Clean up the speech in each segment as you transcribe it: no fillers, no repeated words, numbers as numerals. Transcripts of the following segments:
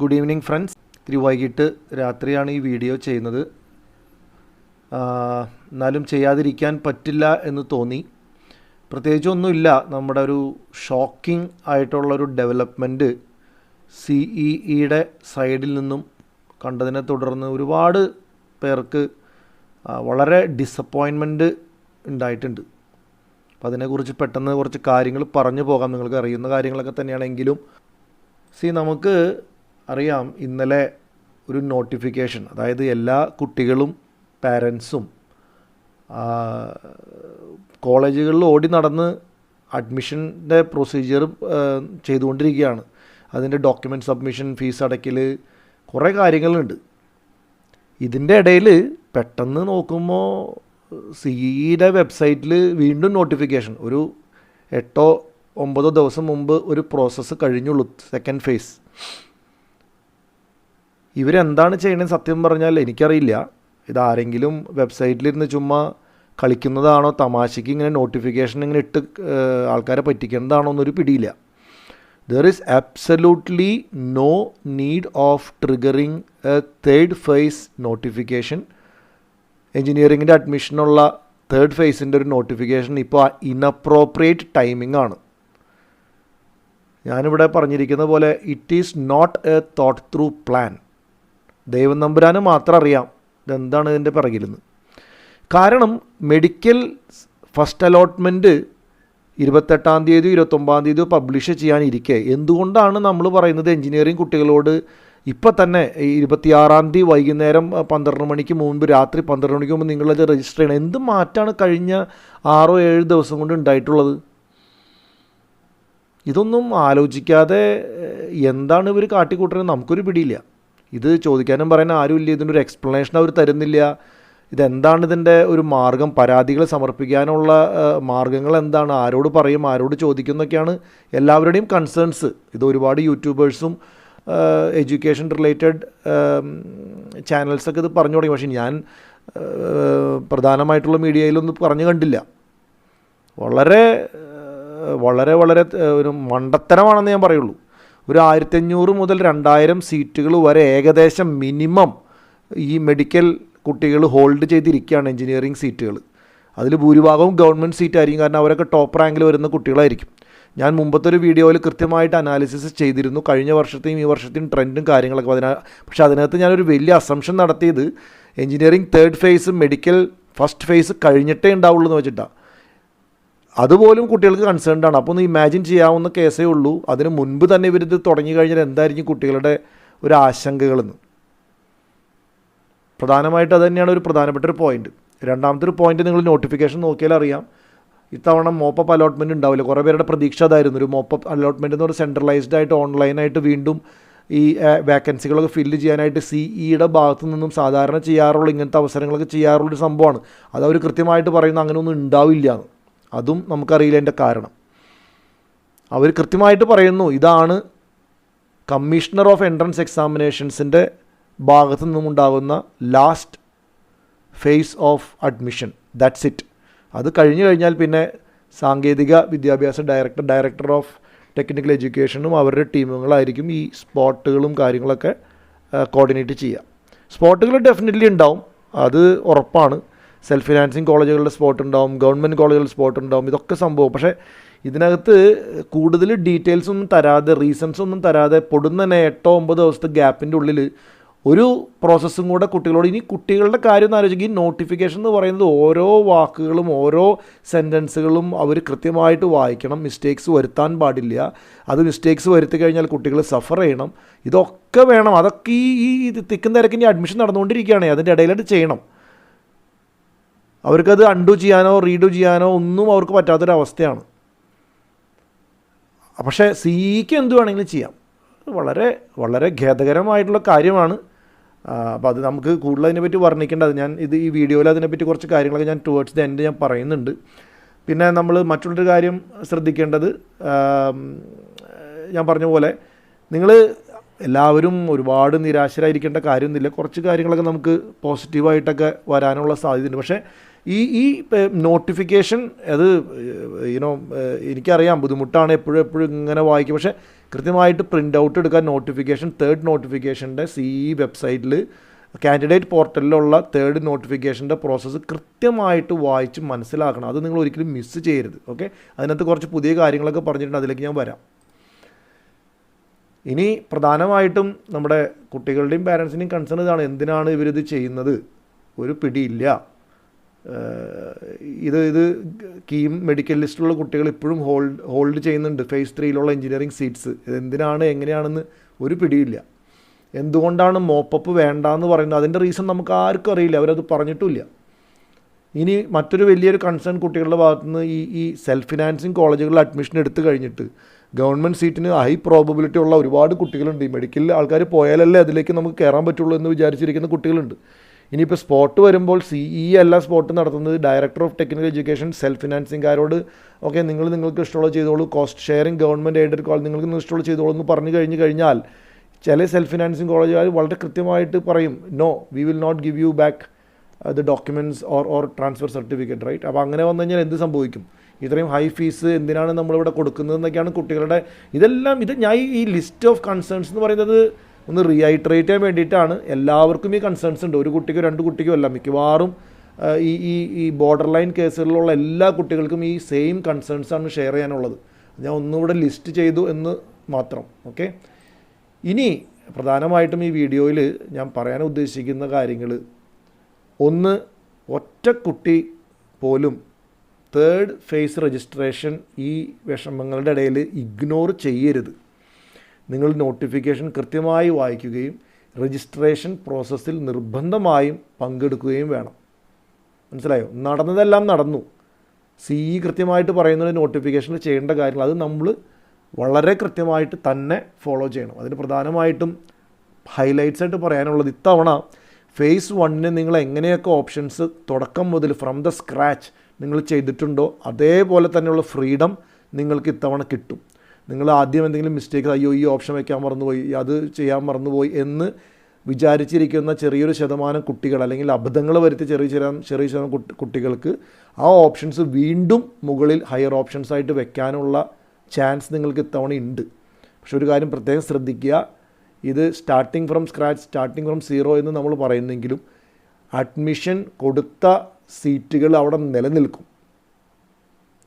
Good evening friends. ഇത്തിരി വൈകിട്ട് രാത്രിയാണ് ഈ വീഡിയോ ചെയ്യുന്നത്. എന്നാലും ചെയ്യാതിരിക്കാൻ പറ്റില്ല എന്ന് തോന്നി. പ്രത്യേകിച്ചൊന്നുമില്ല. നമ്മുടെ ഒരു ഷോക്കിംഗ് ആയിട്ടുള്ളൊരു ഡെവലപ്മെൻറ്റ് CEEയുടെ സൈഡിൽ നിന്നും കണ്ടതിനെ തുടർന്ന് ഒരുപാട് പേർക്ക് വളരെ ഡിസപ്പോയിൻമെൻറ്റ് ഉണ്ടായിട്ടുണ്ട്. അപ്പോൾ അതിനെക്കുറിച്ച് പെട്ടെന്ന് കുറച്ച് കാര്യങ്ങൾ പറഞ്ഞു പോകാം. നിങ്ങൾക്ക് അറിയുന്ന കാര്യങ്ങളൊക്കെ തന്നെയാണെങ്കിലും നമുക്ക് അറിയാം, ഇന്നലെ ഒരു നോട്ടിഫിക്കേഷൻ, അതായത് എല്ലാ കുട്ടികളും പാരൻസും കോളേജുകളിൽ ഓടി നടന്ന് അഡ്മിഷൻ്റെ പ്രൊസീജിയർ ചെയ്തുകൊണ്ടിരിക്കുകയാണ്. അതിൻ്റെ ഡോക്യുമെൻറ്റ് സബ്മിഷൻ, ഫീസ് അടയ്ക്കൽ, കുറേ കാര്യങ്ങളുണ്ട്. ഇതിൻ്റെ ഇടയിൽ പെട്ടെന്ന് നോക്കുമ്പോൾ CEEയുടെ വെബ്സൈറ്റിൽ വീണ്ടും നോട്ടിഫിക്കേഷൻ, ഒരു 8-9 ദിവസം മുമ്പ് ഒരു പ്രോസസ്സ് കഴിഞ്ഞുള്ളൂ, സെക്കൻഡ് ഫേസ്. ഇവരെന്താണ് ചെയ്യണമെന്ന് സത്യം പറഞ്ഞാൽ എനിക്കറിയില്ല. ഇതാരെങ്കിലും വെബ്സൈറ്റിലിരുന്ന് ചുമ്മാ കളിക്കുന്നതാണോ, തമാശയ്ക്ക് ഇങ്ങനെ നോട്ടിഫിക്കേഷൻ ഇങ്ങനെ ഇട്ട് ആൾക്കാരെ പറ്റിക്കേണ്ടതാണോ എന്നൊരു പിടിയില്ല. There is absolutely no need of triggering a third phase notification. എൻജിനീയറിങ്ങിൻ്റെ അഡ്മിഷനുള്ള തേർഡ് ഫേസിൻ്റെ ഒരു നോട്ടിഫിക്കേഷൻ ഇപ്പോൾ ഇൻഅപ്രോപ്രിയേറ്റ് ടൈമിംഗ് ആണ്. ഞാനിവിടെ പറഞ്ഞിരിക്കുന്ന പോലെ it is not a thought through plan. ദൈവം നമ്പുരാന് മാത്രം അറിയാം ഇതെന്താണ് ഇതിൻ്റെ പിറകിലെന്ന്. കാരണം മെഡിക്കൽ ഫസ്റ്റ് അലോട്ട്മെൻറ്റ് 28-ാം തീയതി 29-ാം തീയതി പബ്ലിഷ് ചെയ്യാനിരിക്കെ എന്തുകൊണ്ടാണ് നമ്മൾ പറയുന്നത് എൻജിനീയറിംഗ് കുട്ടികളോട് ഇപ്പം തന്നെ 26-ാം തീയതി വൈകുന്നേരം 12 മണിക്ക് മുൻപ്, രാത്രി 12 മണിക്ക് മുമ്പ് നിങ്ങളത് രജിസ്റ്റർ ചെയ്യണം? എന്ത് മാറ്റമാണ് കഴിഞ്ഞ 6-7 ദിവസം കൊണ്ട് ഉണ്ടായിട്ടുള്ളത്? ഇതൊന്നും ആലോചിക്കാതെ എന്താണ് ഇവർ കാട്ടിക്കൂട്ടുന്നത് നമുക്കൊരു പിടിയില്ല. ഇത് ചോദിക്കാനും പറയാനും ആരുമില്ല. ഇതിനൊരു എക്സ്പ്ലനേഷൻ അവർ തരുന്നില്ല. ഇതെന്താണ് ഇതിൻ്റെ ഒരു മാർഗം? പരാതികൾ സമർപ്പിക്കാനുള്ള മാർഗ്ഗങ്ങൾ എന്താണ്? ആരോട് പറയും, ആരോട് ചോദിക്കുന്നൊക്കെയാണ് എല്ലാവരുടെയും കൺസേൺസ്. ഇത് ഒരുപാട് യൂട്യൂബേഴ്സും എഡ്യൂക്കേഷൻ റിലേറ്റഡ് ചാനൽസൊക്കെ ഇത് പറഞ്ഞു തുടങ്ങി. പക്ഷേ ഞാൻ പ്രധാനമായിട്ടുള്ള മീഡിയയിലൊന്നും പറഞ്ഞു കണ്ടില്ല. വളരെ വളരെ വളരെ ഒരു മണ്ടത്തരമാണെന്ന് ഞാൻ പറയുള്ളൂ. ഒരു 1500 മുതൽ 2000 സീറ്റുകൾ വരെ ഏകദേശം മിനിമം ഈ മെഡിക്കൽ കുട്ടികൾ ഹോൾഡ് ചെയ്തിരിക്കുകയാണ്, എൻജിനീയറിംഗ് സീറ്റുകൾ. അതിൽ ഭൂരിഭാഗവും ഗവൺമെൻറ് സീറ്റായിരിക്കും. കാരണം അവരൊക്കെ ടോപ്പ് റാങ്കിൽ വരുന്ന കുട്ടികളായിരിക്കും. ഞാൻ മുമ്പത്തെ ഒരു വീഡിയോയിൽ കൃത്യമായിട്ട് അനാലിസിസ് ചെയ്തിരുന്നു കഴിഞ്ഞ വർഷത്തെയും ഈ വർഷത്തെയും ട്രെൻഡും കാര്യങ്ങളൊക്കെ. പക്ഷേ അതിനകത്ത് ഞാനൊരു വലിയ അസംഷൻ നടത്തിയത് engineering third phase medical first phase കഴിഞ്ഞിട്ടേ ഉണ്ടാവുള്ളൂ എന്ന് വെച്ചിട്ടാണ്. അതുപോലും കുട്ടികൾക്ക് കൺസേൺഡ് ആണ്. അപ്പോൾ ഒന്ന് ഇമാജിൻ ചെയ്യാവുന്ന കേസേ ഉള്ളൂ. അതിന് മുൻപ് തന്നെ ഇവരിത് തുടങ്ങി കഴിഞ്ഞാൽ എന്തായിരിക്കും കുട്ടികളുടെ ഒരു ആശങ്കകളെന്ന്. പ്രധാനമായിട്ട് അത് തന്നെയാണ് ഒരു പ്രധാനപ്പെട്ട ഒരു പോയിന്റ്. രണ്ടാമത്തെ ഒരു പോയിന്റ്, നിങ്ങൾ നോട്ടിഫിക്കേഷൻ നോക്കിയാൽ അറിയാം, ഇത്തവണ മോപ്പപ്പ് അലോട്ട്മെൻറ്റ് ഉണ്ടാവില്ല. കുറേ പേരുടെ പ്രതീക്ഷ അതായിരുന്നു. ഒരു മോപ്പപ്പ് അലോട്ട്മെൻറ്റ് എന്ന് പറഞ്ഞാൽ സെൻട്രലൈസ്ഡ് ആയിട്ട് ഓൺലൈനായിട്ട് വീണ്ടും ഈ വേക്കൻസികളൊക്കെ ഫില്ല് ചെയ്യാനായിട്ട് CEEയുടെ ഭാഗത്തു നിന്നും സാധാരണ ചെയ്യാറുള്ള ഇങ്ങനത്തെ അവസരങ്ങളൊക്കെ ചെയ്യാറുള്ളൊരു സംഭവമാണ്. അതവർ കൃത്യമായിട്ട് പറയുന്നത് അങ്ങനെയൊന്നും ഉണ്ടാവില്ല എന്ന്. അതും നമുക്കറിയില്ല അതിൻ്റെ കാരണം. അവർ കൃത്യമായിട്ട് പറയുന്നു, ഇതാണ് കമ്മീഷണർ ഓഫ് എൻട്രൻസ് എക്സാമിനേഷൻസിൻ്റെ ഭാഗത്തു നിന്നുമുണ്ടാകുന്ന last phase of admission, that's it. അത് കഴിഞ്ഞു കഴിഞ്ഞാൽ പിന്നെ സാങ്കേതിക വിദ്യാഭ്യാസ ഡയറക്ടർ ഓഫ് ടെക്നിക്കൽ എഡ്യൂക്കേഷനും അവരുടെ ടീമുകളായിരിക്കും ഈ സ്പോട്ടുകളും കാര്യങ്ങളൊക്കെ കോർഡിനേറ്റ് ചെയ്യുക. സ്പോട്ടുകൾ ഡെഫിനറ്റ്ലി ഉണ്ടാവും, അത് ഉറപ്പാണ്. സെൽഫ് ഫിനാൻസിങ് കോളേജുകളുടെ സ്പോട്ട് ഉണ്ടാവും, ഗവൺമെൻറ് കോളേജുകളുടെ സ്പോട്ട് ഉണ്ടാവും, ഇതൊക്കെ സംഭവം. പക്ഷേ ഇതിനകത്ത് കൂടുതൽ ഡീറ്റെയിൽസ് ഒന്നും തരാതെ, റീസൺസ് ഒന്നും തരാതെ പൊടുന്നനെ 8-9 ദിവസത്തെ ഗ്യാപ്പിൻ്റെ ഉള്ളിൽ ഒരു പ്രോസസ്സും കൂടെ കുട്ടികളോട്. ഇനി കുട്ടികളുടെ കാര്യം ഒന്ന് ആലോചിക്കുക. ഈ നോട്ടിഫിക്കേഷൻ എന്ന് പറയുന്നത് ഓരോ വാക്കുകളും ഓരോ സെൻറ്റൻസുകളും അവർ കൃത്യമായിട്ട് വായിക്കണം. മിസ്റ്റേക്സ് വരുത്താൻ പാടില്ല. അത് മിസ്റ്റേക്സ് വരുത്തി കഴിഞ്ഞാൽ കുട്ടികൾ സഫർ ചെയ്യണം. ഇതൊക്കെ വേണം. അതൊക്കെ ഈ തിക്കും തിരക്ക് ഇനി അഡ്മിഷൻ നടന്നുകൊണ്ടിരിക്കുകയാണ്. അതിൻ്റെ ഇടയിലായിട്ട് ചെയ്യണം. അവർക്കത് അൺഡു ചെയ്യാനോ റീഡു ചെയ്യാനോ ഒന്നും അവർക്ക് പറ്റാത്തൊരവസ്ഥയാണ്. പക്ഷേ CEEക്ക് എന്ത് വേണമെങ്കിലും ചെയ്യാം. വളരെ വളരെ ഖേദകരമായിട്ടുള്ള കാര്യമാണ്. അപ്പോൾ അത് നമുക്ക് കൂടുതൽ അതിനെപ്പറ്റി വർണ്ണിക്കേണ്ടത്. ഈ വീഡിയോയിൽ അതിനെപ്പറ്റി കുറച്ച് കാര്യങ്ങളൊക്കെ ഞാൻ ടുവേർഡ്സ് ദ എൻഡ് ഞാൻ പറയുന്നുണ്ട്. പിന്നെ നമ്മൾ മറ്റുള്ളൊരു കാര്യം ശ്രദ്ധിക്കേണ്ടത്, ഞാൻ പറഞ്ഞ പോലെ നിങ്ങൾ എല്ലാവരും ഒരുപാട് നിരാശരായിരിക്കേണ്ട കാര്യമൊന്നുമില്ല. കുറച്ച് കാര്യങ്ങളൊക്കെ നമുക്ക് പോസിറ്റീവായിട്ടൊക്കെ വരാനുള്ള സാധ്യതയുണ്ട്. പക്ഷേ ഈ നോട്ടിഫിക്കേഷൻ അത് എനിക്കറിയാം ബുദ്ധിമുട്ടാണ് എപ്പോഴും ഇങ്ങനെ വായിക്കും. പക്ഷേ കൃത്യമായിട്ട് പ്രിൻ്റ് ഔട്ട് എടുക്കാൻ നോട്ടിഫിക്കേഷൻ, തേർഡ് നോട്ടിഫിക്കേഷൻ്റെ വെബ്സൈറ്റിൽ കാൻഡിഡേറ്റ് പോർട്ടലിലുള്ള തേർഡ് നോട്ടിഫിക്കേഷൻ്റെ പ്രോസസ്സ് കൃത്യമായിട്ട് വായിച്ച് മനസ്സിലാക്കണം. അത് നിങ്ങൾ ഒരിക്കലും മിസ്സ് ചെയ്യരുത്. ഓക്കെ, അതിനകത്ത് കുറച്ച് പുതിയ കാര്യങ്ങളൊക്കെ പറഞ്ഞിട്ടുണ്ട്, അതിലേക്ക് ഞാൻ വരാം. ഇനി പ്രധാനമായിട്ടും നമ്മുടെ കുട്ടികളുടെയും പാരൻസിൻ്റെയും കൺസേൺ ഇതാണ്, എന്തിനാണ് ഇവരിത് ചെയ്യുന്നത്, ഒരു പിടിയില്ല. ഇത് കീം മെഡിക്കൽ ലിസ്റ്റിലുള്ള കുട്ടികൾ ഇപ്പോഴും ഹോൾഡ് ചെയ്യുന്നുണ്ട് ഫേസ് 3യിലുള്ള എഞ്ചിനീയറിംഗ് സീറ്റ്സ്. ഇതെന്തിനാണ് എങ്ങനെയാണെന്ന് ഒരു പിടിയില്ല. എന്തുകൊണ്ടാണ് മോപ്പപ്പ് വേണ്ടാന്ന് പറയുന്നത്, അതിൻ്റെ റീസൺ നമുക്ക് ആർക്കും അറിയില്ല, അവരത് പറഞ്ഞിട്ടുമില്ല. ഇനി മറ്റൊരു വലിയൊരു കൺസേൺ കുട്ടികളുടെ ഭാഗത്തുനിന്ന് ഈ സെൽഫ് ഫിനാൻസിങ് കോളേജുകളിൽ അഡ്മിഷൻ എടുത്തു കഴിഞ്ഞിട്ട് ഗവൺമെൻറ് സീറ്റിന് ഹൈ പ്രോബബിലിറ്റി ഉള്ള ഒരുപാട് കുട്ടികളുണ്ട്. ഈ മെഡിക്കലിൽ ആൾക്കാർ പോയാലല്ലേ അതിലേക്ക് നമുക്ക് കയറാൻ പറ്റുള്ളൂ എന്ന് വിചാരിച്ചിരിക്കുന്ന കുട്ടികളുണ്ട്. ഇനിയിപ്പോൾ സ്പോട്ട് വരുമ്പോൾ അല്ല സ്പോട്ട് നടത്തുന്നത് director of technical education self ഫിനാൻസിങ്കാരോട് ഓക്കെ നിങ്ങൾക്ക് ഇഷ്ടമുള്ളത് ചെയ്തോളൂ, cost sharing government aided college നിങ്ങൾക്ക് ഇഷ്ടമുള്ളത് ചെയ്തോളൂ എന്ന് പറഞ്ഞു കഴിഞ്ഞാൽ ചില സെൽഫ് ഫിനാൻസിങ് കോളേജുകാർ വളരെ കൃത്യമായിട്ട് പറയും, no we will not give you back the documents or transfer certificate, right. അപ്പോൾ അങ്ങനെ വന്നു കഴിഞ്ഞാൽ എന്ത് സംഭവിക്കും? ഇത്രയും ഹൈ ഫീസ് എന്തിനാണ് നമ്മളിവിടെ കൊടുക്കുന്നതെന്നൊക്കെയാണ് കുട്ടികളുടെ ഞാൻ ഈ ലിസ്റ്റ് ഓഫ് കൺസേൺസ് എന്ന് പറയുന്നത് ഒന്ന് റീഐറ്ററേറ്റ് ചെയ്യാൻ വേണ്ടിയിട്ടാണ്. എല്ലാവർക്കും ഈ കൺസേൺസ് ഉണ്ട്, ഒരു കുട്ടിക്കോ രണ്ട് കുട്ടിക്കോ അല്ല, മിക്കവാറും ഈ ബോർഡർ ലൈൻ കേസുകളിലുള്ള എല്ലാ കുട്ടികൾക്കും ഈ സെയിം കൺസേൺസാണ് ഷെയർ ചെയ്യാനുള്ളത്. ഞാൻ ഒന്നുകൂടെ ലിസ്റ്റ് ചെയ്തു എന്ന് മാത്രം. ഓക്കെ, ഇനി പ്രധാനമായിട്ടും ഈ വീഡിയോയിൽ ഞാൻ പറയാൻ ഉദ്ദേശിക്കുന്ന കാര്യങ്ങൾ, ഒന്ന്, ഒറ്റ കുട്ടി പോലും തേർഡ് ഫേസ് രജിസ്ട്രേഷൻ ഈ വിഷമങ്ങളുടെ ഇടയിൽ ഇഗ്നോർ ചെയ്യരുത്. നിങ്ങൾ നോട്ടിഫിക്കേഷൻ കൃത്യമായി വായിക്കുകയും രജിസ്ട്രേഷൻ പ്രോസസ്സിൽ നിർബന്ധമായും പങ്കെടുക്കുകയും വേണം. മനസ്സിലായോ? നടന്നതെല്ലാം നടന്നു. കൃത്യമായിട്ട് പറയുന്നത് നോട്ടിഫിക്കേഷനിൽ ചെയ്യേണ്ട കാര്യങ്ങൾ അത് നമ്മൾ വളരെ കൃത്യമായിട്ട് തന്നെ ഫോളോ ചെയ്യണം. അതിന് പ്രധാനമായിട്ടും ഹൈലൈറ്റ്സ് ആയിട്ട് പറയാനുള്ളത്, ഇത്തവണ ഫേസ് 1 നിങ്ങൾ എങ്ങനെയൊക്കെ ഓപ്ഷൻസ് തുടക്കം മുതൽ ഫ്രം ദ സ്ക്രാച്ച് നിങ്ങൾ ചെയ്തിട്ടുണ്ടോ അതേപോലെ തന്നെയുള്ള ഫ്രീഡം നിങ്ങൾക്ക് ഇത്തവണ കിട്ടും. നിങ്ങൾ ആദ്യം എന്തെങ്കിലും മിസ്റ്റേക്ക്, അയ്യോ ഈ ഓപ്ഷൻ വയ്ക്കാൻ മറന്നുപോയി, അത് ചെയ്യാൻ മറന്നുപോയി എന്ന് വിചാരിച്ചിരിക്കുന്ന ചെറിയൊരു ശതമാനം കുട്ടികൾ, അല്ലെങ്കിൽ അബദ്ധങ്ങൾ വരുത്തി ചെറിയ ശതമാനം കുട്ടികൾക്ക് ആ ഓപ്ഷൻസ് വീണ്ടും മുകളിൽ ഹയർ ഓപ്ഷൻസ് ആയിട്ട് വെക്കാനുള്ള ചാൻസ് നിങ്ങൾക്ക് ഇത്തവണ ഉണ്ട്. പക്ഷെ ഒരു കാര്യം പ്രത്യേകം ശ്രദ്ധിക്കുക, ഇത് starting from scratch, starting from 0 എന്ന് നമ്മൾ പറയുന്നെങ്കിലും അഡ്മിഷൻ കൊടുത്ത സീറ്റുകൾ അവിടെ നിലനിൽക്കും.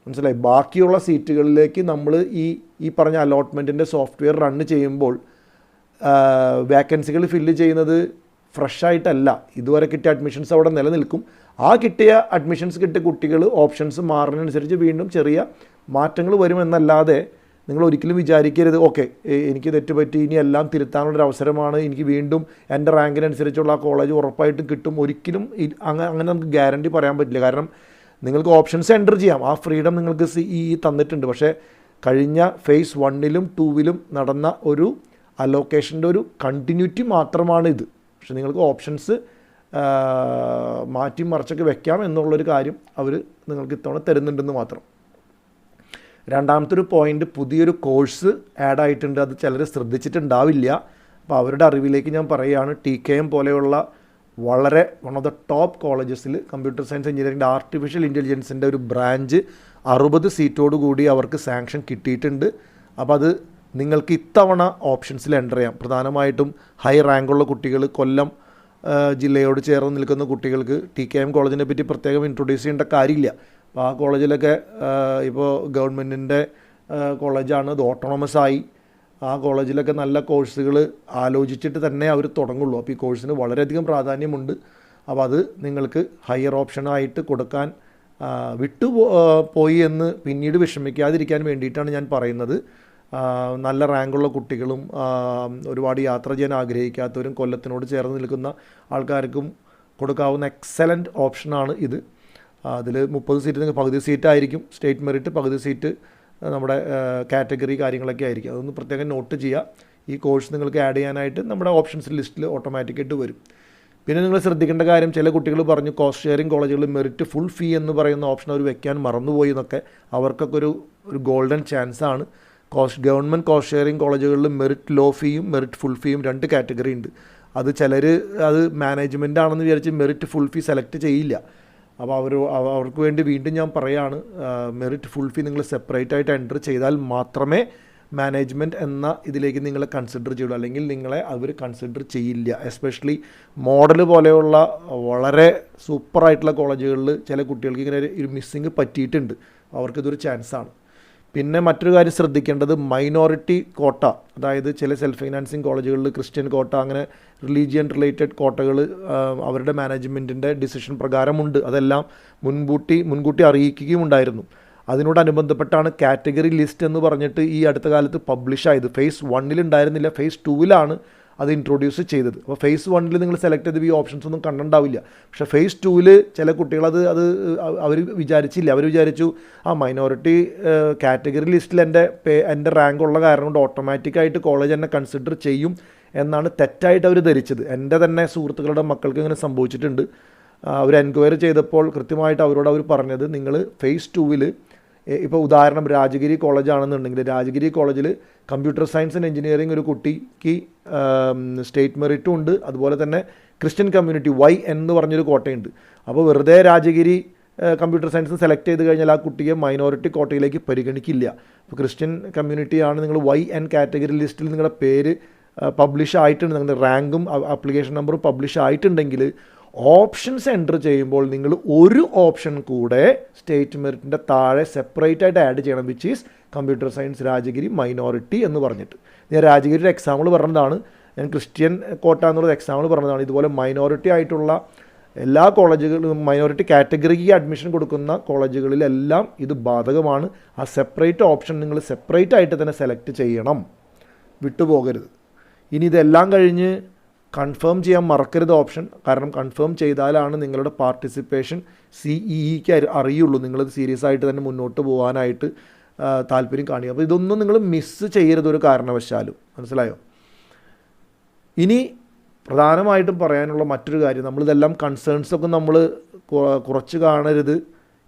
മനസ്സിലായി? ബാക്കിയുള്ള സീറ്റുകളിലേക്ക് നമ്മൾ ഈ പറഞ്ഞ അലോട്ട്മെൻറ്റിൻ്റെ സോഫ്റ്റ്വെയർ റൺ ചെയ്യുമ്പോൾ വേക്കൻസികൾ ഫില്ല് ചെയ്യുന്നത് ഫ്രഷായിട്ടല്ല, ഇതുവരെ കിട്ടിയ അഡ്മിഷൻസ് അവിടെ നിലനിൽക്കും. ആ കിട്ടിയ അഡ്മിഷൻസ് കിട്ടിയ കുട്ടികൾ ഓപ്ഷൻസ് മാറുന്നതിനനുസരിച്ച് വീണ്ടും ചെറിയ മാറ്റങ്ങൾ വരുമെന്നല്ലാതെ നിങ്ങൾ ഒരിക്കലും വിചാരിക്കരുത് ഓക്കെ എനിക്ക് തെറ്റുപറ്റി ഇനി എല്ലാം തിരുത്താനുള്ളൊരു അവസരമാണ്, എനിക്ക് വീണ്ടും എൻ്റെ റാങ്കിനനുസരിച്ചുള്ള ആ കോളേജ് ഉറപ്പായിട്ടും കിട്ടും. ഒരിക്കലും അങ്ങനെ നമുക്ക് ഗ്യാരണ്ടി പറയാൻ പറ്റില്ല. കാരണം നിങ്ങൾക്ക് ഓപ്ഷൻസ് എൻ്റർ ചെയ്യാം, ആ ഫ്രീഡം നിങ്ങൾക്ക് തന്നിട്ടുണ്ട്. പക്ഷേ കഴിഞ്ഞ ഫേസ് 1ലും 2വിലും നടന്ന ഒരു അലോക്കേഷൻ്റെ ഒരു കണ്ടിന്യൂറ്റി മാത്രമാണ് ഇത്. പക്ഷെ നിങ്ങൾക്ക് ഓപ്ഷൻസ് മാറ്റി മറിച്ചൊക്കെ വെക്കാം എന്നുള്ളൊരു കാര്യം അവർ നിങ്ങൾക്ക് ഇത്തവണ തരുന്നുണ്ടെന്ന് മാത്രം. രണ്ടാമത്തെ ഒരു പോയിൻ്റ്, പുതിയൊരു കോഴ്സ് ആഡ് ആയിട്ടുണ്ട്. അത് ചിലർ ശ്രദ്ധിച്ചിട്ടുണ്ടാവില്ല. അപ്പോൾ അവരുടെ അറിവിലേക്ക് ഞാൻ പറയുകയാണ്, TKM പോലെയുള്ള വളരെ വൺ ഓഫ് ദ ടോപ്പ് കോളേജസിൽ കമ്പ്യൂട്ടർ സയൻസ് എഞ്ചിനീയറിംഗിൻ്റെ ആർട്ടിഫിഷ്യൽ ഇൻ്റലിജൻസിൻ്റെ ഒരു ബ്രാഞ്ച് 60 സീറ്റോട് കൂടി അവർക്ക് സാങ്ഷൻ കിട്ടിയിട്ടുണ്ട്. അപ്പോൾ അത് നിങ്ങൾക്ക് ഇത്തവണ ഓപ്ഷൻസിൽ എൻ്റർ ചെയ്യാം. പ്രധാനമായിട്ടും ഹൈ റാങ്കുള്ള കുട്ടികൾ, കൊല്ലം ജില്ലയോട് ചേർന്ന് നിൽക്കുന്ന കുട്ടികൾക്ക് TKM കോളേജിനെ പറ്റി പ്രത്യേകം ഇൻട്രൊഡ്യൂസ് ചെയ്യേണ്ട കാര്യമില്ല. അപ്പോൾ ആ കോളേജിലൊക്കെ ഇപ്പോൾ ഗവൺമെൻറ്റിൻ്റെ കോളേജാണ്, അത് ഓട്ടോണമസ് ആയി. ആ കോളേജിലൊക്കെ നല്ല കോഴ്സുകൾ ആലോചിച്ചിട്ട് തന്നെ അവർ തുടങ്ങുള്ളൂ. അപ്പോൾ ഈ കോഴ്സിന് വളരെയധികം പ്രാധാന്യമുണ്ട്. അപ്പോൾ അത് നിങ്ങൾക്ക് ഹയർ ഓപ്ഷനായിട്ട് കൊടുക്കാൻ പോയി എന്ന് പിന്നീട് വിഷമിക്കാതിരിക്കാൻ വേണ്ടിയിട്ടാണ് ഞാൻ പറയുന്നത്. നല്ല റാങ്കുള്ള കുട്ടികളും ഒരുപാട് യാത്ര ചെയ്യാൻ ആഗ്രഹിക്കാത്തവരും കൊല്ലത്തിനോട് ചേർന്ന് നിൽക്കുന്ന ആൾക്കാർക്കും കൊടുക്കാവുന്ന എക്സലൻറ്റ് ഓപ്ഷനാണ് ഇത്. അതിൽ 30 സീറ്റ് നിങ്ങൾക്ക് പകുതി സീറ്റായിരിക്കും സ്റ്റേറ്റ് മെറിറ്റ്, പകുതി സീറ്റ് നമ്മുടെ കാറ്റഗറി കാര്യങ്ങളൊക്കെ ആയിരിക്കും. അതൊന്ന് പ്രത്യേകം നോട്ട് ചെയ്യുക. ഈ കോഴ്സ് നിങ്ങൾക്ക് ആഡ് ചെയ്യാനായിട്ട് നമ്മുടെ ഓപ്ഷൻസ് ലിസ്റ്റിൽ ഓട്ടോമാറ്റിക്കായിട്ട് വരും. പിന്നെ നിങ്ങൾ ശ്രദ്ധിക്കേണ്ട കാര്യം, ചില കുട്ടികൾ പറഞ്ഞു കോസ്റ്റ് ഷെയറിംഗ് കോളേജുകളിൽ മെറിറ്റ് ഫുൾ ഫീ എന്ന് പറയുന്ന ഓപ്ഷൻ അവർ വെക്കാൻ മറന്നുപോയി എന്നൊക്കെ. അവർക്കൊക്കെ ഒരു ഗോൾഡൻ ചാൻസാണ്. ഗവൺമെൻറ് കോസ്റ്റ് ഷെയറിംഗ് കോളേജുകളിൽ മെറിറ്റ് ലോ ഫീയും മെറിറ്റ് ഫുൾ ഫീയും 2 കാറ്റഗറി ഉണ്ട്. അത് ചിലർ അത് മാനേജ്മെൻ്റ് ആണെന്ന് വിചാരിച്ച് മെറിറ്റ് ഫുൾ ഫീ സെലക്ട് ചെയ്യില്ല. അപ്പോൾ അവർക്ക് വേണ്ടി വീണ്ടും ഞാൻ പറയുകയാണ്, മെറിറ്റ് ഫുൾ ഫീ നിങ്ങൾ സെപ്പറേറ്റ് ആയിട്ട് എൻ്റർ ചെയ്താൽ മാത്രമേ മാനേജ്മെൻറ്റ് എന്ന ഇതിലേക്ക് നിങ്ങളെ കൺസിഡർ ചെയ്യുള്ളൂ, അല്ലെങ്കിൽ നിങ്ങളെ അവർ കൺസിഡർ ചെയ്യില്ല. എസ്പെഷ്യലി മോഡൽ പോലെയുള്ള വളരെ സൂപ്പറായിട്ടുള്ള കോളേജുകളിൽ ചില കുട്ടികൾക്ക് ഇങ്ങനെ ഒരു മിസ്സിങ് പറ്റിയിട്ടുണ്ട്, അവർക്കിതൊരു ചാൻസാണ്. പിന്നെ മറ്റൊരു കാര്യം ശ്രദ്ധിക്കേണ്ടത് മൈനോറിറ്റി കോട്ട, അതായത് ചില സെൽഫ് ഫൈനാൻസിങ് കോളേജുകളിൽ ക്രിസ്ത്യൻ കോട്ട, അങ്ങനെ റിലീജിയൻ റിലേറ്റഡ് കോട്ടകൾ അവരുടെ മാനേജ്മെൻറ്റിൻ്റെ ഡിസിഷൻ പ്രകാരമുണ്ട്. അതെല്ലാം മുൻകൂട്ടി അറിയിക്കുകയും ഉണ്ടായിരുന്നു. അതിനോടനുബന്ധപ്പെട്ടാണ് കാറ്റഗറി ലിസ്റ്റ് എന്ന് പറഞ്ഞിട്ട് ഈ അടുത്ത കാലത്ത് പബ്ലിഷ് ആയത്. ഫേസ് 1 ഉണ്ടായിരുന്നില്ല, ഫേസ് 2 അത് ഇൻട്രൊഡ്യൂസ് ചെയ്തത്. അപ്പോൾ ഫേസ് 1 നിങ്ങൾ സെലക്ട് ചെയ്ത് ഈ ഓപ്ഷൻസ് ഒന്നും കണ്ടുണ്ടാവില്ല. പക്ഷേ ഫേസ് 2 ചില കുട്ടികൾ അത് അവർ വിചാരിച്ചില്ല. അവർ വിചാരിച്ചു മൈനോറിറ്റി കാറ്റഗറി ലിസ്റ്റിൽ എൻ്റെ റാങ്ക് ഉള്ള കാരണം കൊണ്ട് ഓട്ടോമാറ്റിക്കായിട്ട് കോളേജ് എന്നെ കൺസിഡർ ചെയ്യും എന്നാണ് തെറ്റായിട്ട് അവർ ധരിച്ചത്. എൻ്റെ തന്നെ സുഹൃത്തുക്കളുടെ മക്കൾക്ക് ഇങ്ങനെ സംഭവിച്ചിട്ടുണ്ട്. അവർ എൻക്വയറി ചെയ്തപ്പോൾ കൃത്യമായിട്ട് അവരോട് അവർ പറഞ്ഞത്, നിങ്ങൾ ഫേസ് 2 ഇപ്പോൾ ഉദാഹരണം രാജഗിരി കോളേജാണെന്നുണ്ടെങ്കിൽ രാജഗിരി കോളേജിൽ കമ്പ്യൂട്ടർ സയൻസ് ആൻഡ് എഞ്ചിനീയറിംഗ് ഒരു കുട്ടിക്ക് സ്റ്റേറ്റ് മെറിറ്റും ഉണ്ട്, അതുപോലെ തന്നെ ക്രിസ്ത്യൻ കമ്മ്യൂണിറ്റി YN എന്ന് പറഞ്ഞൊരു കോട്ടയുണ്ട്. അപ്പോൾ വെറുതെ രാജഗിരി കമ്പ്യൂട്ടർ സയൻസ് സെലക്ട് ചെയ്ത് കഴിഞ്ഞാൽ ആ കുട്ടിയെ മൈനോറിറ്റി കോട്ടയിലേക്ക് പരിഗണിക്കില്ല. അപ്പോൾ ക്രിസ്ത്യൻ കമ്മ്യൂണിറ്റിയാണ് നിങ്ങൾ YN കാറ്റഗറി ലിസ്റ്റിൽ നിങ്ങളുടെ പേര് പബ്ലിഷ് ആയിട്ടുണ്ട്, നിങ്ങളുടെ റാങ്കും ആപ്ലിക്കേഷൻ നമ്പറും പബ്ലിഷ് ആയിട്ടുണ്ടെങ്കിൽ ഓപ്ഷൻസ് എൻ്റർ ചെയ്യുമ്പോൾ നിങ്ങൾ ഒരു ഓപ്ഷൻ കൂടെ സ്റ്റേറ്റ് മെറിറ്റിൻ്റെ താഴെ സെപ്പറേറ്റ് ആയിട്ട് ആഡ് ചെയ്യണം, which is computer science Rajagiri minority എന്ന് പറഞ്ഞിട്ട്. ഞാൻ രാജഗിരിയുടെ എക്സാമ്പിൾ പറഞ്ഞതാണ്, ഞാൻ ക്രിസ്ത്യൻ കോട്ട എന്നുള്ളത് എക്സാമ്പിൾ പറഞ്ഞതാണ്. ഇതുപോലെ മൈനോറിറ്റി ആയിട്ടുള്ള എല്ലാ കോളേജുകളും, മൈനോറിറ്റി കാറ്റഗറിക്ക് അഡ്മിഷൻ കൊടുക്കുന്ന കോളേജുകളിലെല്ലാം ഇത് ബാധകമാണ്. ആ സെപ്പറേറ്റ് ഓപ്ഷൻ നിങ്ങൾ സെപ്പറേറ്റ് ആയിട്ട് തന്നെ സെലക്ട് ചെയ്യണം, വിട്ടുപോകരുത്. ഇനി ഇതെല്ലാം കഴിഞ്ഞ് കൺഫേം ചെയ്യാൻ മറക്കരുത് ഓപ്ഷൻ. കാരണം കൺഫേം ചെയ്താലാണ് നിങ്ങളുടെ പാർട്ടിസിപ്പേഷൻ CEEക്ക് അറിയുള്ളൂ, നിങ്ങളത് സീരിയസ് ആയിട്ട് തന്നെ മുന്നോട്ട് പോകാനായിട്ട് താല്പര്യം കാണിക്കുക. അപ്പോൾ ഇതൊന്നും നിങ്ങൾ മിസ്സ് ചെയ്യരുത് ഒരു കാരണവശാലും, മനസ്സിലായോ? ഇനി പ്രധാനമായിട്ടും പറയാനുള്ള മറ്റൊരു കാര്യം, നമ്മളിതെല്ലാം കൺസേൺസൊക്കെ നമ്മൾ കുറച്ച് കാണരുത്.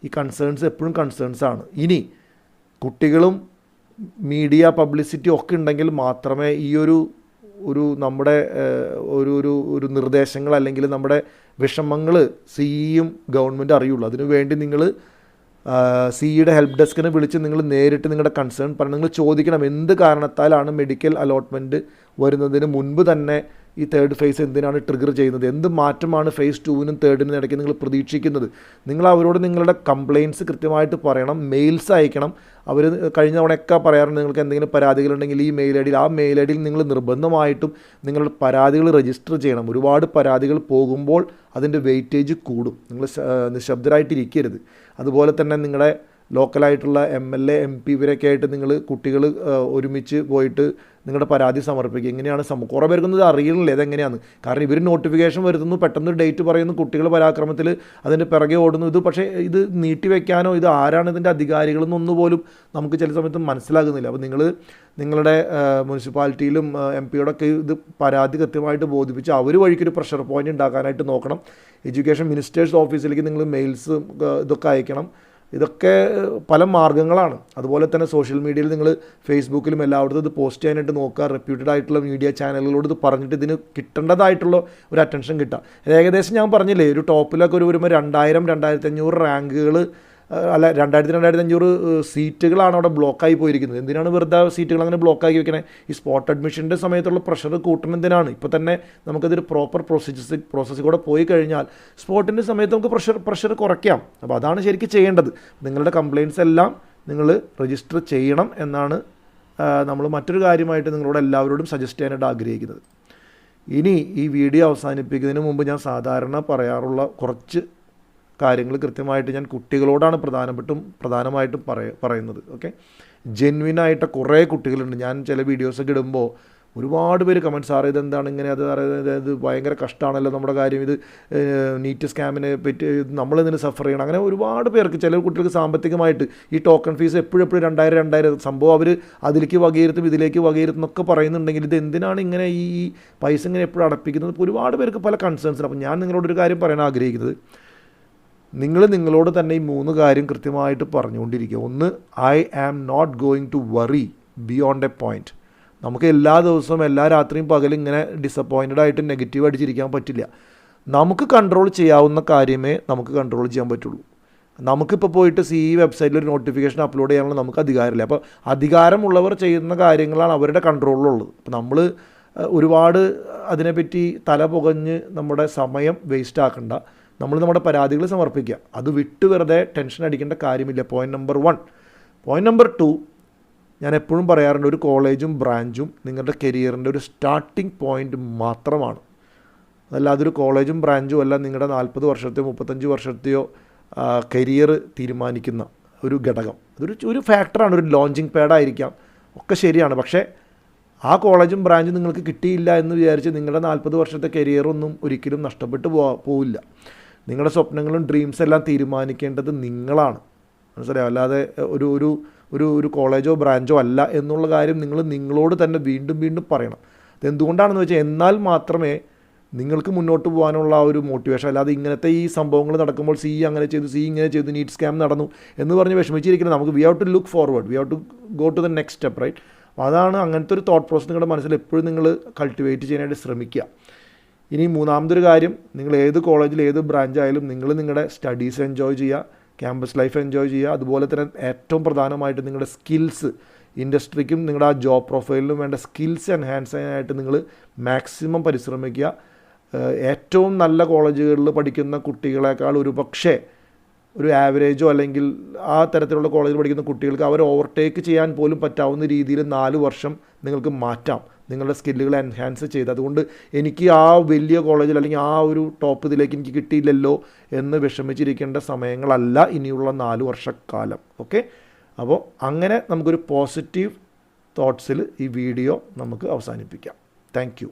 ഈ കൺസേൺസ് എപ്പോഴും കൺസേൺസാണ്. ഇനി കുട്ടികളും മീഡിയ പബ്ലിസിറ്റി ഒക്കെ ഉണ്ടെങ്കിൽ മാത്രമേ ഈ ഒരു നമ്മുടെ ഒരു നിർദ്ദേശങ്ങൾ അല്ലെങ്കിൽ നമ്മുടെ വിഷമങ്ങൾ CEയും ഗവൺമെൻറ് അറിയുള്ളൂ. അതിനുവേണ്ടി നിങ്ങൾ CEയുടെ ഹെൽപ്പ് ഡെസ്കിനെ വിളിച്ച് നിങ്ങൾ നേരിട്ട് നിങ്ങളുടെ കൺസേൺ പറഞ്ഞ് നിങ്ങൾ ചോദിക്കണം, എന്ത് കാരണത്താലാണ് മെഡിക്കൽ അലോട്ട്മെൻറ്റ് വരുന്നതിന് മുൻപ് തന്നെ ഈ തേർഡ് ഫേസ് എന്തിനാണ് ട്രിഗർ ചെയ്യുന്നത്, എന്ത് മാറ്റമാണ് ഫേസ് 2നും 3നും ഇടയ്ക്ക് നിങ്ങൾ പ്രതീക്ഷിക്കുന്നത്. നിങ്ങൾ അവരോട് നിങ്ങളുടെ കംപ്ലയിൻറ്റ്സ് കൃത്യമായിട്ട് പറയണം, മെയിൽസ് അയക്കണം. അവർ കഴിഞ്ഞ തവണയൊക്കെ പറയാറുണ്ട്, നിങ്ങൾക്ക് എന്തെങ്കിലും പരാതികളുണ്ടെങ്കിൽ ഈ മെയിൽ ഐ ഡിയിൽ, ആ മെയിൽ ഐ ഡിയിൽ നിങ്ങൾ നിർബന്ധമായിട്ടും നിങ്ങളുടെ പരാതികൾ രജിസ്റ്റർ ചെയ്യണം. ഒരുപാട് പരാതികൾ പോകുമ്പോൾ അതിൻ്റെ വെയിറ്റേജ് കൂടും. നിങ്ങൾ നിശബ്ദരായിട്ടിരിക്കരുത്. അതുപോലെ തന്നെ നിങ്ങളുടെ ലോക്കലായിട്ടുള്ള MLA MP ഇവരൊക്കെ ആയിട്ട് നിങ്ങൾ കുട്ടികൾ ഒരുമിച്ച് പോയിട്ട് നിങ്ങളുടെ പരാതി സമർപ്പിക്കുക. എങ്ങനെയാണ് കുറേ പേർക്കൊന്നും ഇത് അറിയണില്ല ഇതെങ്ങനെയാണ്. കാരണം ഇവർ നോട്ടിഫിക്കേഷൻ വരുത്തുന്നു, പെട്ടെന്നൊരു ഡേറ്റ് പറയുന്നു, കുട്ടികൾ പരാക്രമത്തിൽ അതിൻ്റെ പിറകെ ഓടുന്നു. ഇത് പക്ഷേ ഇത് നീട്ടിവെക്കാനോ ഇത് ആരാണ് ഇതിൻ്റെ അധികാരികളെന്നൊന്നും പോലും നമുക്ക് ചില സമയത്ത് മനസ്സിലാകുന്നില്ല. അപ്പോൾ നിങ്ങളുടെ മുനിസിപ്പാലിറ്റിയിലും MP യോടൊക്കെ ഇത് പരാതി കൃത്യമായിട്ട് ബോധിപ്പിച്ച് അവർ വഴിക്കൊരു പ്രഷർ പോയിൻ്റ് ഉണ്ടാക്കാനായിട്ട് നോക്കണം. എഡ്യൂക്കേഷൻ മിനിസ്റ്റേഴ്സ് ഓഫീസിലേക്ക് നിങ്ങൾ മെയിൽസ് ഇതൊക്കെ അയക്കണം. ഇതൊക്കെ പല മാർഗ്ഗങ്ങളാണ്. അതുപോലെ തന്നെ സോഷ്യൽ മീഡിയയിൽ നിങ്ങൾ ഫേസ്ബുക്കിലും എല്ലായിടത്തും ഇത് പോസ്റ്റ് ചെയ്യാനായിട്ട് നോക്കുക. റെപ്യൂട്ടഡ് ആയിട്ടുള്ള മീഡിയ ചാനലുകളോട് ഇത് പറഞ്ഞിട്ട് ഇതിന് കിട്ടേണ്ടതായിട്ടുള്ള ഒരു അറ്റൻഷൻ കിട്ടുക. ഏകദേശം ഞാൻ പറഞ്ഞില്ലേ, ഒരു ടോപ്പിലൊക്കെ വരുമ്പോൾ 2000-2500 റാങ്കുകൾ അല്ല 2000-2500 സീറ്റുകളാണ് അവിടെ ബ്ലോക്കായി പോയിരിക്കുന്നത്. എന്തിനാണ് വെറുതെ സീറ്റുകൾ അങ്ങനെ ബ്ലോക്കാക്കി വെക്കണേ? ഈ സ്പോട്ട് അഡ്മിഷൻ്റെ സമയത്തുള്ള പ്രഷർ കൂട്ടണമെന്തിനാണ്? ഇപ്പോൾ തന്നെ നമുക്കതൊരു പ്രോപ്പർ പ്രോസസ്സിൽ കൂടെ പോയി കഴിഞ്ഞാൽ സ്പോട്ടിൻ്റെ സമയത്ത് നമുക്ക് പ്രഷർ കുറയ്ക്കാം. അപ്പോൾ അതാണ് ശരിക്കും ചെയ്യേണ്ടത്. നിങ്ങളുടെ കംപ്ലയിൻറ്റ്സ് എല്ലാം നിങ്ങൾ രജിസ്റ്റർ ചെയ്യണം എന്നാണ് നമ്മൾ മറ്റൊരു കാര്യമായിട്ട് നിങ്ങളോട് എല്ലാവരോടും സജസ്റ്റ് ചെയ്യാനായിട്ട് ആഗ്രഹിക്കുന്നത്. ഇനി ഈ വീഡിയോ അവസാനിപ്പിക്കുന്നതിന് മുമ്പ് ഞാൻ സാധാരണ പറയാറുള്ള കുറച്ച് കാര്യങ്ങൾ കൃത്യമായിട്ട് ഞാൻ കുട്ടികളോടാണ് പ്രധാനമായിട്ടും പറയുന്നത്. ഓക്കെ, ജെന്വിനായിട്ട് കുറേ കുട്ടികളുണ്ട്. ഞാൻ ചില വീഡിയോസൊക്കെ ഇടുമ്പോൾ ഒരുപാട് പേര് കമൻറ്റ്സ്, സാറേ ഇതെന്താണ് ഇങ്ങനെ, അത് ഭയങ്കര കഷ്ടമാണല്ലോ നമ്മുടെ കാര്യം, ഇത് നീറ്റ് സ്കാമിനെ പറ്റി നമ്മളിതിന് സഫർ ചെയ്യണം. അങ്ങനെ ഒരുപാട് പേർക്ക്, ചില കുട്ടികൾക്ക് സാമ്പത്തികമായിട്ട് ഈ ടോക്കൺ ഫീസ് എപ്പോഴും 2000 സംഭവം അവർ അതിലേക്ക് വകയിരുത്തും ഇതിലേക്ക് വകയിരുത്തും എന്നൊക്കെ പറയുന്നുണ്ടെങ്കിൽ ഇത് എന്തിനാണ് ഇങ്ങനെ ഈ പൈസ ഇങ്ങനെ എപ്പോഴും അടപ്പിക്കുന്നത്? ഒരുപാട് പേർക്ക് പല കൺസേൺസിന്. അപ്പോൾ ഞാൻ നിങ്ങളോടൊരു കാര്യം പറയാൻ ആഗ്രഹിക്കുന്നത്, നിങ്ങളോട് തന്നെ ഈ 3 കാര്യം കൃത്യമായിട്ട് പറഞ്ഞുകൊണ്ടിരിക്കുക. ഒന്ന്, I am not going to worry beyond a point. നമുക്ക് എല്ലാ ദിവസവും എല്ലാ രാത്രിയും പകലും ഇങ്ങനെ ഡിസപ്പോയിൻറ്റഡ് ആയിട്ട് നെഗറ്റീവ് അടിച്ചിരിക്കാൻ പറ്റില്ല. നമുക്ക് കൺട്രോൾ ചെയ്യാവുന്ന കാര്യമേ നമുക്ക് കൺട്രോൾ ചെയ്യാൻ പറ്റുള്ളൂ. നമുക്കിപ്പോൾ പോയിട്ട് വെബ്സൈറ്റിൽ ഒരു നോട്ടിഫിക്കേഷൻ അപ്ലോഡ് ചെയ്യാനുള്ള നമുക്ക് അധികാരമില്ല. അപ്പോൾ അധികാരമുള്ളവർ ചെയ്യുന്ന കാര്യങ്ങളാണ് അവരുടെ കൺട്രോളിലുള്ളത്. അപ്പോൾ നമ്മൾ ഒരുപാട് അതിനെപ്പറ്റി തല പുകഞ്ഞ് നമ്മുടെ സമയം വേസ്റ്റ് ആക്കണ്ട. നമ്മൾ നമ്മുടെ പരാതികൾ സമർപ്പിക്കുക. അത് വിട്ട് വെറുതെ ടെൻഷൻ അടിക്കേണ്ട കാര്യമില്ല. Point number 1. പോയിൻ്റ് നമ്പർ 2, ഞാൻ എപ്പോഴും പറയാറുണ്ട്, ഒരു കോളേജും ബ്രാഞ്ചും നിങ്ങളുടെ കരിയറിൻ്റെ ഒരു സ്റ്റാർട്ടിംഗ് പോയിൻ്റ് മാത്രമാണ്. അതല്ലാതെ ഒരു കോളേജും ബ്രാഞ്ചും അല്ല നിങ്ങളുടെ 40 വർഷത്തെയോ 35 വർഷത്തെയോ കരിയർ തീരുമാനിക്കുന്ന ഒരു ഘടകം. ഒരു ഫാക്ടറാണ്, ഒരു ലോഞ്ചിങ് പാഡായിരിക്കാം, ഒക്കെ ശരിയാണ്. പക്ഷേ ആ കോളേജും ബ്രാഞ്ചും നിങ്ങൾക്ക് കിട്ടിയില്ല എന്ന് വിചാരിച്ച് നിങ്ങളുടെ 40 വർഷത്തെ കരിയറൊന്നും ഒരിക്കലും നഷ്ടപ്പെട്ടു പോവില്ല. നിങ്ങളുടെ സ്വപ്നങ്ങളും ഡ്രീംസ് എല്ലാം തീരുമാനിക്കേണ്ടത് നിങ്ങളാണ്, മനസ്സിലായോ? അല്ലാതെ ഒരു കോളേജോ ബ്രാഞ്ചോ അല്ല എന്നുള്ള കാര്യം നിങ്ങളോട് തന്നെ വീണ്ടും വീണ്ടും പറയണം. അതെന്തുകൊണ്ടാണെന്ന് വെച്ചാൽ എന്നാൽ മാത്രമേ നിങ്ങൾക്ക് മുന്നോട്ട് പോകാനുള്ള ആ ഒരു മോട്ടിവേഷൻ, അല്ലാതെ ഇങ്ങനത്തെ ഈ സംഭവങ്ങൾ നടക്കുമ്പോൾ അങ്ങനെ ചെയ്തു, ഇങ്ങനെ ചെയ്തു, നീറ്റ് സ്കാം നടന്നു എന്ന് പറഞ്ഞ് വിഷമിച്ചിരിക്കുന്നത് നമുക്ക് we have to look forward, we have to go to the next step, right? അപ്പോൾ അതാണ് അങ്ങനത്തെ ഒരു തോട്ട് പ്രോസസ് നിങ്ങളുടെ മനസ്സിൽ എപ്പോഴും നിങ്ങൾ കൾട്ടിവേറ്റ് ചെയ്യാനായിട്ട് ശ്രമിക്കുക. ഇനി മൂന്നാമതൊരു കാര്യം, നിങ്ങൾ ഏത് കോളേജിൽ ഏത് ബ്രാഞ്ചായാലും നിങ്ങൾ നിങ്ങളുടെ സ്റ്റഡീസ് എൻജോയ് ചെയ്യുക, ക്യാമ്പസ് ലൈഫ് എൻജോയ് ചെയ്യുക. അതുപോലെ തന്നെ ഏറ്റവും പ്രധാനമായിട്ട് നിങ്ങളുടെ സ്കിൽസ്, ഇൻഡസ്ട്രിക്കും നിങ്ങളുടെ ആ ജോബ് പ്രൊഫൈലിനും വേണ്ട സ്കിൽസ് എൻഹാൻസ് ചെയ്യാനായിട്ട് നിങ്ങൾ മാക്സിമം പരിശ്രമിക്കുക. ഏറ്റവും നല്ല കോളേജുകളിൽ പഠിക്കുന്ന കുട്ടികളെക്കാൾ ഒരു ആവറേജോ അല്ലെങ്കിൽ ആ തരത്തിലുള്ള കോളേജിൽ പഠിക്കുന്ന കുട്ടികൾക്ക് അവർ ഓവർടേക്ക് ചെയ്യാൻ പോലും പറ്റാവുന്ന രീതിയിൽ 4 വർഷം നിങ്ങൾക്ക് മാറ്റാം നിങ്ങളുടെ സ്കില്ലുകൾ എൻഹാൻസ് ചെയ്ത്. അതുകൊണ്ട് എനിക്ക് ആ വലിയ കോളേജിൽ അല്ലെങ്കിൽ ആ ഒരു ടോപ്പ് ഇതിലേക്ക് എനിക്ക് കിട്ടിയില്ലല്ലോ എന്ന് വിഷമിച്ചിരിക്കേണ്ട സമയങ്ങളല്ല ഇനിയുള്ള 4 വർഷക്കാലം. ഓക്കെ, അപ്പോൾ അങ്ങനെ നമുക്കൊരു പോസിറ്റീവ് തോട്ട്സിൽ ഈ വീഡിയോ നമുക്ക് അവസാനിപ്പിക്കാം. Thank you.